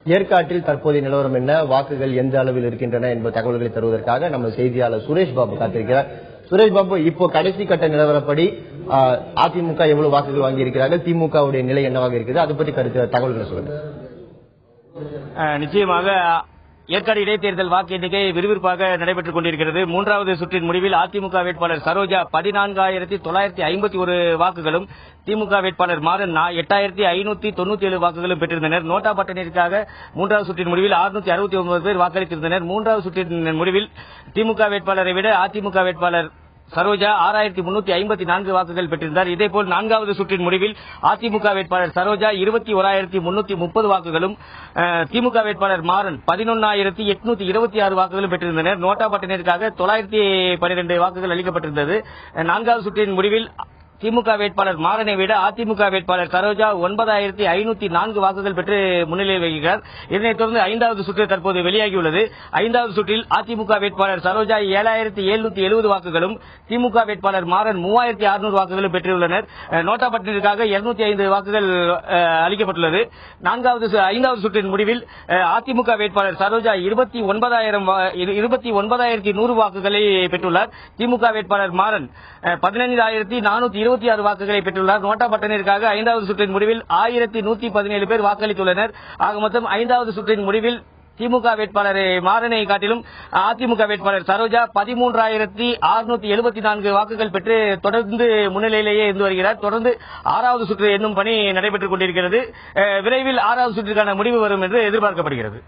ஏற்காட்டில் தற்போதைய நிலவரம் என்ன, வாக்குகள் எந்த அளவில் இருக்கின்றன என்பது தகவல்களை தருவதற்காக நம்ம செய்தியாளர் சுரேஷ் பாபு காத்திருக்கிறார். சுரேஷ் பாபு, இப்போ கடைசி கட்ட நிலவரப்படி அதிமுக எவ்வளவு வாக்குகள் வாங்கி இருக்கிறார்கள், திமுகவுடைய நிலை என்னவாக இருக்குது, அதை பற்றி தகவல்களை சொல்லுங்க. நிச்சயமாக ஏற்காடு இடைத்தேர்தல் வாக்கு எண்ணிக்கை விறுவிறுப்பாக நடைபெற்றுக் கொண்டிருக்கிறது. மூன்றாவது சுற்றின் முடிவில் அதிமுக வேட்பாளர் சரோஜா 14,951 வாக்குகளும், திமுக வேட்பாளர் மாறன் 8,597 வாக்குகளும் பெற்றிருந்தனர். நோட்டா பட்டணிற்காக மூன்றாவது சுற்றின் முடிவில் 669 பேர் வாக்களித்திருந்தனர். மூன்றாவது சுற்றின் முடிவில் திமுக வேட்பாளரை விட அதிமுக வேட்பாளர் சரோஜா 6,354 வாக்குகள் பெற்றிருந்தார். இதேபோல் நான்காவது சுற்றின் முடிவில் அதிமுக வேட்பாளர் சரோஜா 21,330 வாக்குகளும், திமுக வேட்பாளர் மாறன் 11,826 வாக்குகளும் பெற்றிருந்தனர். நோட்டா பட்டணிற்காக 912 வாக்குகள் அளிக்கப்பட்டிருந்தது. நான்காவது சுற்றின் முடிவில் திமுக வேட்பாளர் மாறனை விட அதிமுக வேட்பாளர் சரோஜா 9,504 வாக்குகள் பெற்று முன்னிலையில் வகிக்கிறார். இதனைத் தொடர்ந்து ஐந்தாவது சுற்று தற்போது வெளியாகியுள்ளது. ஐந்தாவது சுற்றில் அதிமுக வேட்பாளர் சரோஜா 7,770 வாக்குகளும், திமுக வேட்பாளர் மாறன் 3,600 வாக்குகளும் பெற்றுள்ளனர். நோட்டா பட்டணிற்காக 205 வாக்குகள் அளிக்கப்பட்டுள்ளது. ஐந்தாவது சுற்றின் முடிவில் அதிமுக வேட்பாளர் சரோஜா 29,100 வாக்குகளை பெற்றுள்ளார். திமுக வேட்பாளர் மாறன் 15,426 வாக்குகளை பெற்றுள்ளார். நோட்டா பட்டணிற்காக ஐந்தாவது சுற்றின் முடிவில் 1,117 பேர் வாக்களித்துள்ளனர். ஆக மொத்தம் ஐந்தாவது சுற்றின் முடிவில் திமுக வேட்பாளர் மாறனை காட்டிலும் அதிமுக வேட்பாளர் சரோஜா 13,674 வாக்குகள் பெற்று தொடர்ந்து முன்னிலையிலேயே இருந்து வருகிறார். தொடர்ந்து ஆறாவது சுற்று என்னும் பணி நடைபெற்றுக் கொண்டிருக்கிறது. விரைவில் ஆறாவது சுற்றிற்கான முடிவு வரும் என்று எதிர்பார்க்கப்படுகிறது.